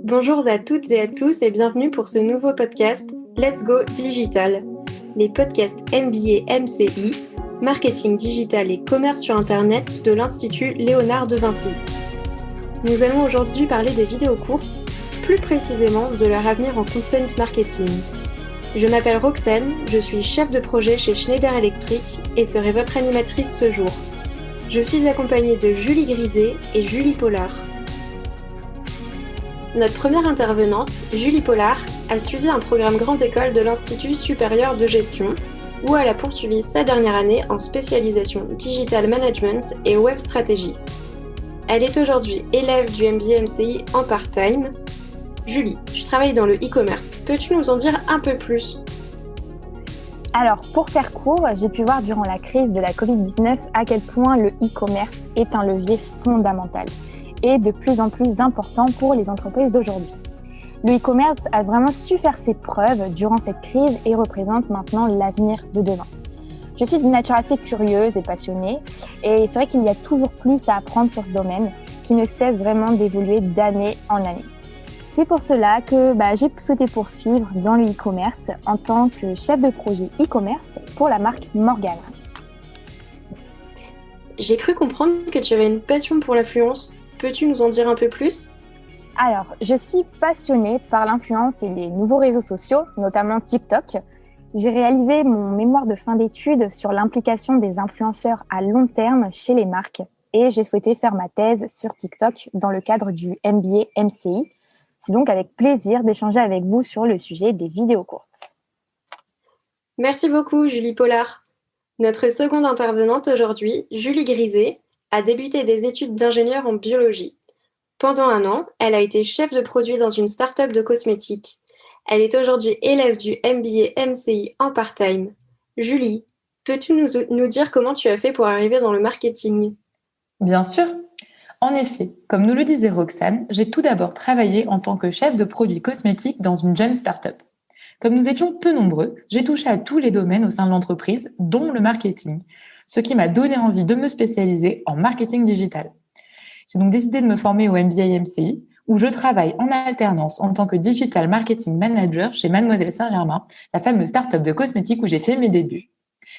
Bonjour à toutes et à tous et bienvenue pour ce nouveau podcast Let's Go Digital, les podcasts MBA-MCI, Marketing Digital et Commerce sur Internet de l'Institut Léonard de Vinci. Nous allons aujourd'hui parler des vidéos courtes, plus précisément de leur avenir en content marketing. Je m'appelle Roxane, je suis chef de projet chez Schneider Electric et serai votre animatrice ce jour. Je suis accompagnée de Julie Griset et Julie Pollard. Notre première intervenante, Julie Pollard, a suivi un programme grande école de l'Institut supérieur de gestion, où elle a poursuivi sa dernière année en spécialisation Digital Management et Web Stratégie. Elle est aujourd'hui élève du MBA-MCI en part-time. Julie, tu travailles dans le e-commerce. Peux-tu nous en dire un peu plus ? Alors, pour faire court, j'ai pu voir durant la crise de la Covid-19 à quel point le e-commerce est un levier fondamental et de plus en plus important pour les entreprises d'aujourd'hui. Le e-commerce a vraiment su faire ses preuves durant cette crise et représente maintenant l'avenir de demain. Je suis d'une nature assez curieuse et passionnée et c'est vrai qu'il y a toujours plus à apprendre sur ce domaine qui ne cesse vraiment d'évoluer d'année en année. C'est pour cela que j'ai souhaité poursuivre dans le e-commerce en tant que chef de projet e-commerce pour la marque Morgane. J'ai cru comprendre que tu avais une passion pour l'influence. Peux-tu nous en dire un peu plus ? Alors, je suis passionnée par l'influence et les nouveaux réseaux sociaux, notamment TikTok. J'ai réalisé mon mémoire de fin d'études sur l'implication des influenceurs à long terme chez les marques et j'ai souhaité faire ma thèse sur TikTok dans le cadre du MBA-MCI. C'est donc avec plaisir d'échanger avec vous sur le sujet des vidéos courtes. Merci beaucoup, Julie Pollard. Notre seconde intervenante aujourd'hui, Julie Griset, a débuté des études d'ingénieur en biologie. Pendant un an, elle a été chef de produit dans une start-up de cosmétiques. Elle est aujourd'hui élève du MBA-MCI en part-time. Julie, peux-tu nous dire comment tu as fait pour arriver dans le marketing ? Bien sûr. En effet, comme nous le disait Roxane, j'ai tout d'abord travaillé en tant que chef de produit cosmétique dans une jeune start-up. Comme nous étions peu nombreux, j'ai touché à tous les domaines au sein de l'entreprise, dont le marketing, ce qui m'a donné envie de me spécialiser en marketing digital. J'ai donc décidé de me former au MBA-MCI, où je travaille en alternance en tant que Digital Marketing Manager chez Mademoiselle Saint-Germain, la fameuse start-up de cosmétiques où j'ai fait mes débuts.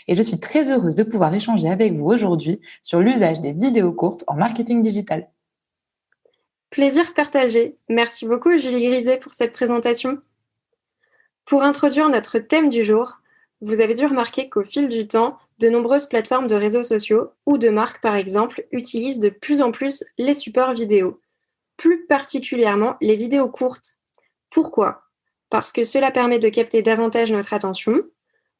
Et je suis très heureuse de pouvoir échanger avec vous aujourd'hui sur l'usage des vidéos courtes en marketing digital. Plaisir partagé. Merci beaucoup Julie Griset pour cette présentation. Pour introduire notre thème du jour, vous avez dû remarquer qu'au fil du temps, de nombreuses plateformes de réseaux sociaux ou de marques par exemple utilisent de plus en plus les supports vidéo, plus particulièrement les vidéos courtes. Pourquoi ? Parce que cela permet de capter davantage notre attention.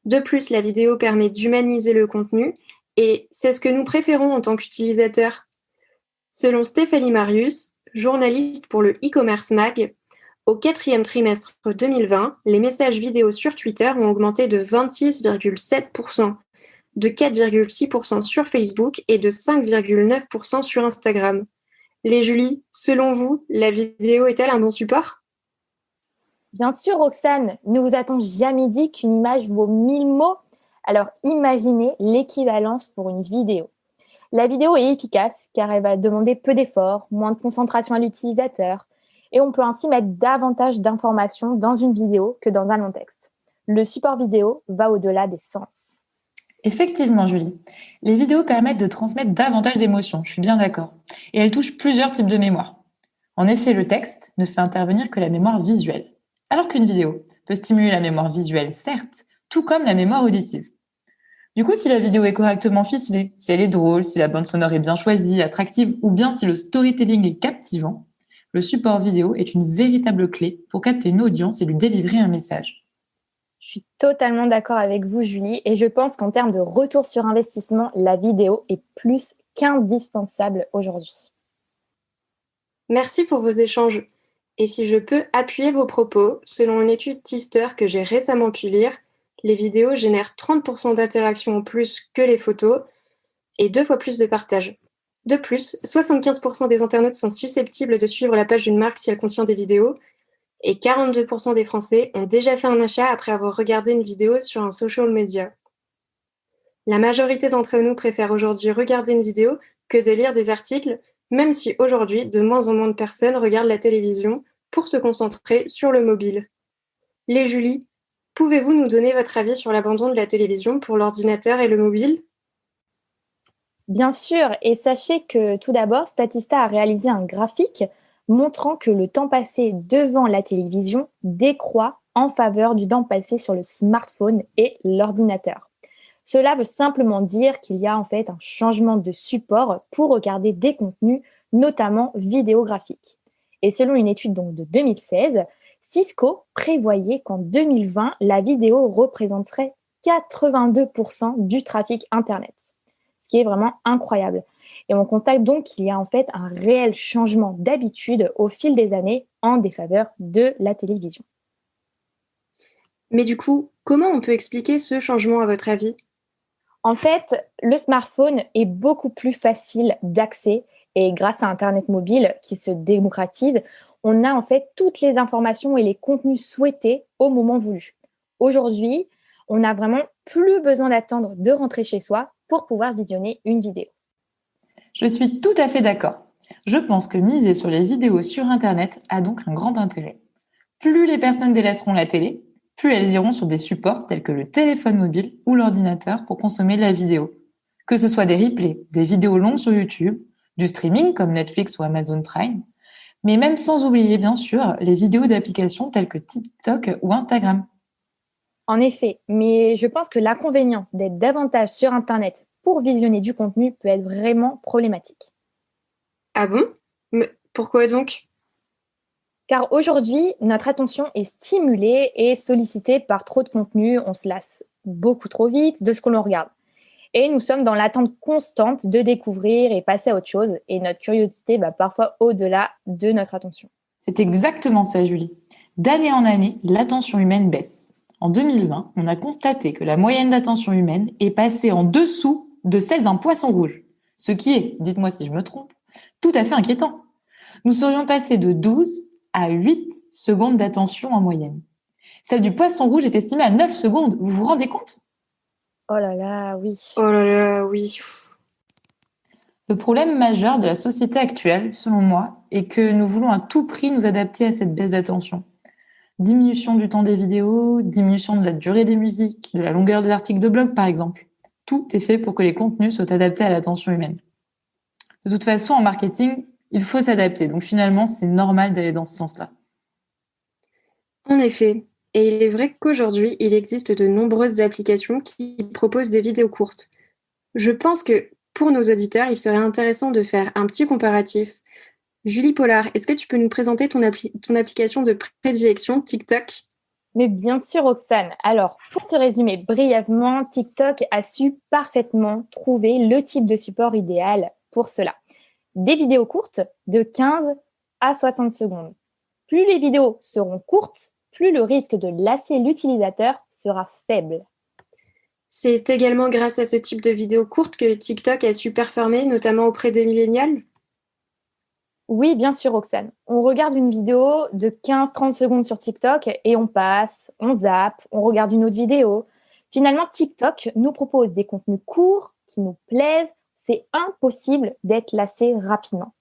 De plus, la vidéo permet d'humaniser le contenu et c'est ce que nous préférons en tant qu'utilisateurs. Selon Stéphanie Marius, journaliste pour le e-commerce mag, au 4e trimestre 2020, les messages vidéo sur Twitter ont augmenté de 26,7%, de 4,6% sur Facebook et de 5,9% sur Instagram. Les Julie, selon vous, la vidéo est-elle un bon support ? Bien sûr, Roxane, ne vous a-t-on jamais dit qu'une image vaut 1000 mots ? Alors imaginez l'équivalence pour une vidéo. La vidéo est efficace car elle va demander peu d'efforts, moins de concentration à l'utilisateur et on peut ainsi mettre davantage d'informations dans une vidéo que dans un long texte. Le support vidéo va au-delà des sens. Effectivement, Julie. Les vidéos permettent de transmettre davantage d'émotions, je suis bien d'accord. Et elles touchent plusieurs types de mémoire. En effet, le texte ne fait intervenir que la mémoire visuelle. Alors qu'une vidéo peut stimuler la mémoire visuelle, certes, tout comme la mémoire auditive. Du coup, si la vidéo est correctement ficelée, si elle est drôle, si la bande sonore est bien choisie, attractive, ou bien si le storytelling est captivant, le support vidéo est une véritable clé pour capter une audience et lui délivrer un message. Je suis totalement d'accord avec vous, Julie, et je pense qu'en termes de retour sur investissement, la vidéo est plus qu'indispensable aujourd'hui. Merci pour vos échanges. Et si je peux appuyer vos propos, selon une étude Tister que j'ai récemment pu lire, les vidéos génèrent 30% d'interactions en plus que les photos et 2 fois plus de partages. De plus, 75% des internautes sont susceptibles de suivre la page d'une marque si elle contient des vidéos et 42% des Français ont déjà fait un achat après avoir regardé une vidéo sur un social media. La majorité d'entre nous préfèrent aujourd'hui regarder une vidéo que de lire des articles, même si aujourd'hui, de moins en moins de personnes regardent la télévision pour se concentrer sur le mobile. Les Julie, pouvez-vous nous donner votre avis sur l'abandon de la télévision pour l'ordinateur et le mobile? Bien sûr, et sachez que tout d'abord, Statista a réalisé un graphique montrant que le temps passé devant la télévision décroît en faveur du temps passé sur le smartphone et l'ordinateur. Cela veut simplement dire qu'il y a en fait un changement de support pour regarder des contenus, notamment vidéographiques. Et selon une étude donc de 2016, Cisco prévoyait qu'en 2020, la vidéo représenterait 82% du trafic Internet, ce qui est vraiment incroyable. Et on constate donc qu'il y a en fait un réel changement d'habitude au fil des années en défaveur de la télévision. Mais du coup, comment on peut expliquer ce changement à votre avis? En fait, le smartphone est beaucoup plus facile d'accès et grâce à Internet mobile qui se démocratise, on a en fait toutes les informations et les contenus souhaités au moment voulu. Aujourd'hui, on n'a vraiment plus besoin d'attendre de rentrer chez soi pour pouvoir visionner une vidéo. Je suis tout à fait d'accord. Je pense que miser sur les vidéos sur Internet a donc un grand intérêt. Plus les personnes délaisseront la télé, plus elles iront sur des supports tels que le téléphone mobile ou l'ordinateur pour consommer de la vidéo. Que ce soit des replays, des vidéos longues sur YouTube, du streaming comme Netflix ou Amazon Prime, mais même sans oublier bien sûr les vidéos d'applications telles que TikTok ou Instagram. En effet, mais je pense que l'inconvénient d'être davantage sur Internet pour visionner du contenu peut être vraiment problématique. Ah bon? Mais pourquoi donc? Car aujourd'hui, notre attention est stimulée et sollicitée par trop de contenu. On se lasse beaucoup trop vite de ce que l'on regarde. Et nous sommes dans l'attente constante de découvrir et passer à autre chose. Et notre curiosité va parfois au-delà de notre attention. C'est exactement ça, Julie. D'année en année, l'attention humaine baisse. En 2020, on a constaté que la moyenne d'attention humaine est passée en dessous de celle d'un poisson rouge. Ce qui est, dites-moi si je me trompe, tout à fait inquiétant. Nous serions passés de 12 à 8 secondes d'attention en moyenne. Celle du poisson rouge est estimée à 9 secondes. Vous vous rendez compte? Oh là là, oui. Oh là là, oui. Le problème majeur de la société actuelle, selon moi, est que nous voulons à tout prix nous adapter à cette baisse d'attention. Diminution du temps des vidéos, diminution de la durée des musiques, de la longueur des articles de blog, par exemple. Tout est fait pour que les contenus soient adaptés à l'attention humaine. De toute façon, en marketing, il faut s'adapter. Donc finalement, c'est normal d'aller dans ce sens-là. En effet. Et il est vrai qu'aujourd'hui, il existe de nombreuses applications qui proposent des vidéos courtes. Je pense que pour nos auditeurs, il serait intéressant de faire un petit comparatif. Julie Pollard, est-ce que tu peux nous présenter ton application de prédilection TikTok? Mais bien sûr, Roxane. Alors, pour te résumer brièvement, TikTok a su parfaitement trouver le type de support idéal pour cela. Des vidéos courtes de 15 à 60 secondes. Plus les vidéos seront courtes, plus le risque de lasser l'utilisateur sera faible. C'est également grâce à ce type de vidéos courtes que TikTok a su performer, notamment auprès des millénials? Oui, bien sûr, Roxane. On regarde une vidéo de 15-30 secondes sur TikTok et on passe, on zappe, on regarde une autre vidéo. Finalement, TikTok nous propose des contenus courts qui nous plaisent. C'est impossible d'être lassé rapidement.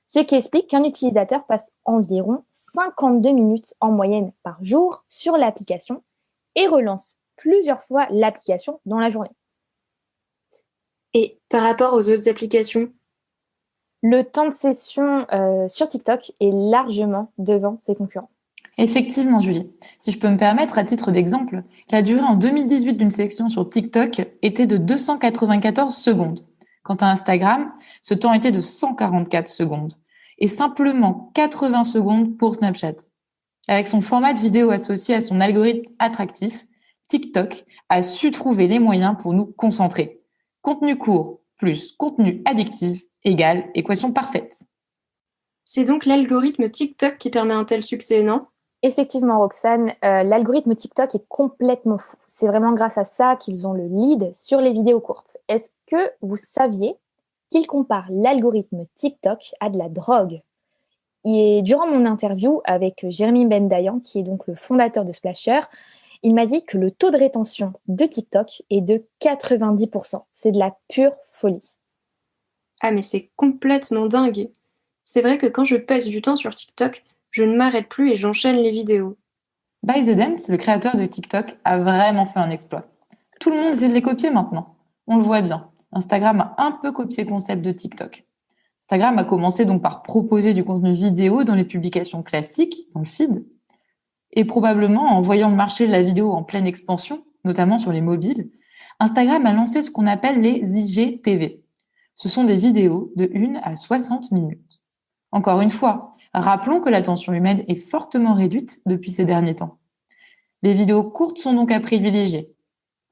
Ce qui explique qu'un utilisateur passe environ 52 minutes en moyenne par jour sur l'application et relance plusieurs fois l'application dans la journée. Et par rapport aux autres applications? Le temps de session sur TikTok est largement devant ses concurrents. Effectivement, Julie. Si je peux me permettre, à titre d'exemple, la durée en 2018 d'une section sur TikTok était de 294 secondes. Quant à Instagram, ce temps était de 144 secondes et simplement 80 secondes pour Snapchat. Avec son format de vidéo associé à son algorithme attractif, TikTok a su trouver les moyens pour nous concentrer. Contenu court plus contenu addictif égale équation parfaite. C'est donc l'algorithme TikTok qui permet un tel succès, non? Effectivement, Roxane, l'algorithme TikTok est complètement fou. C'est vraiment grâce à ça qu'ils ont le lead sur les vidéos courtes. Est-ce que vous saviez qu'ils comparent l'algorithme TikTok à de la drogue? Et durant mon interview avec Jérémy Bendayan, qui est donc le fondateur de Splasher, il m'a dit que le taux de rétention de TikTok est de 90%. C'est de la pure folie. Ah mais c'est complètement dingue. C'est vrai que quand je passe du temps sur TikTok, je ne m'arrête plus et j'enchaîne les vidéos. ByTheDance, le créateur de TikTok, a vraiment fait un exploit. Tout le monde essaie de les copier maintenant. On le voit bien. Instagram a un peu copié le concept de TikTok. Instagram a commencé donc par proposer du contenu vidéo dans les publications classiques, dans le feed, et probablement en voyant le marché de la vidéo en pleine expansion, notamment sur les mobiles, Instagram a lancé ce qu'on appelle les IGTV. Ce sont des vidéos de 1 à 60 minutes. Encore une fois, rappelons que l'attention humaine est fortement réduite depuis ces derniers temps. Les vidéos courtes sont donc à privilégier.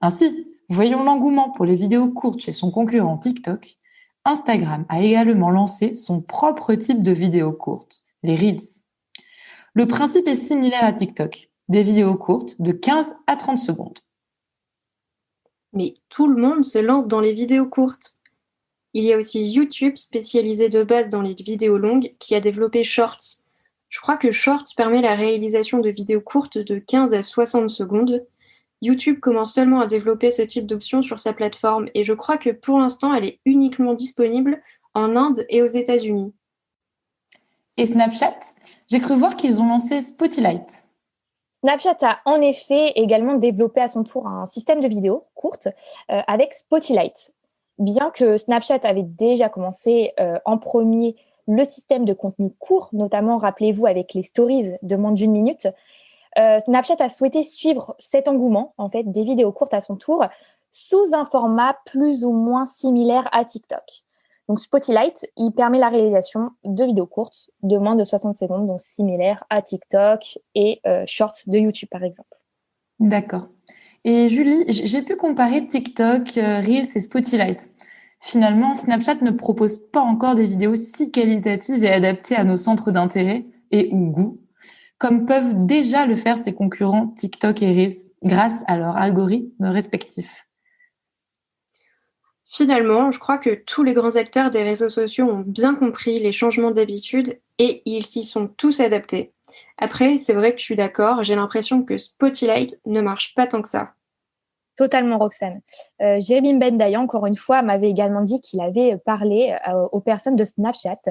Ainsi, voyons l'engouement pour les vidéos courtes chez son concurrent TikTok. Instagram a également lancé son propre type de vidéos courtes, les Reels. Le principe est similaire à TikTok, des vidéos courtes de 15 à 30 secondes. Mais tout le monde se lance dans les vidéos courtes. Il y a aussi YouTube, spécialisé de base dans les vidéos longues, qui a développé Shorts. Je crois que Shorts permet la réalisation de vidéos courtes de 15 à 60 secondes. YouTube commence seulement à développer ce type d'option sur sa plateforme et je crois que pour l'instant, elle est uniquement disponible en Inde et aux États-Unis. Et Snapchat, j'ai cru voir qu'ils ont lancé Spotlight. Snapchat a en effet également développé à son tour un système de vidéos courtes avec Spotlight. Bien que Snapchat avait déjà commencé en premier le système de contenu court, notamment, rappelez-vous, avec les stories de moins d'1 minute, Snapchat a souhaité suivre cet engouement en fait, des vidéos courtes à son tour sous un format plus ou moins similaire à TikTok. Donc Spotlight, il permet la réalisation de vidéos courtes de moins de 60 secondes, donc similaires à TikTok et Shorts de YouTube par exemple. D'accord. Et Julie, j'ai pu comparer TikTok, Reels et Spotlight. Finalement, Snapchat ne propose pas encore des vidéos si qualitatives et adaptées à nos centres d'intérêt et ou goût, comme peuvent déjà le faire ses concurrents TikTok et Reels, grâce à leurs algorithmes respectifs. Finalement, je crois que tous les grands acteurs des réseaux sociaux ont bien compris les changements d'habitude et ils s'y sont tous adaptés. Après, c'est vrai que je suis d'accord, j'ai l'impression que Spotlight ne marche pas tant que ça. Totalement, Roxane. Jérémy Bendaïa, encore une fois, m'avait également dit qu'il avait parlé aux personnes de Snapchat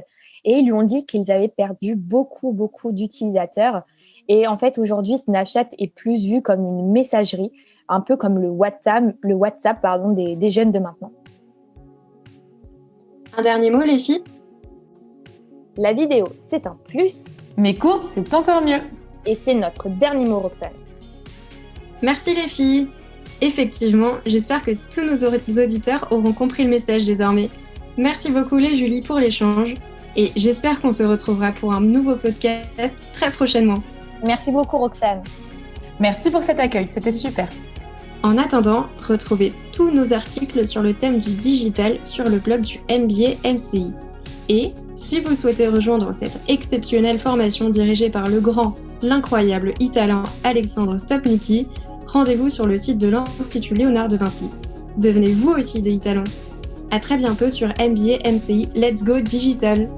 et ils lui ont dit qu'ils avaient perdu beaucoup d'utilisateurs. Et en fait, aujourd'hui, Snapchat est plus vu comme une messagerie, un peu comme le WhatsApp des jeunes de maintenant. Un dernier mot, les filles ? La vidéo, c'est un plus. Mais courte, c'est encore mieux. Et c'est notre dernier mot, Roxane. Merci les filles. Effectivement, j'espère que tous nos auditeurs auront compris le message désormais. Merci beaucoup les Julie pour l'échange et j'espère qu'on se retrouvera pour un nouveau podcast très prochainement. Merci beaucoup Roxane. Merci pour cet accueil, c'était super. En attendant, retrouvez tous nos articles sur le thème du digital sur le blog du MBA MCI. Et si vous souhaitez rejoindre cette exceptionnelle formation dirigée par le grand, l'incroyable italien Alexandre Stopnicki, rendez-vous sur le site de l'Institut Léonard de Vinci. Devenez vous aussi des Italons. À très bientôt sur MBA MCI Let's Go Digital.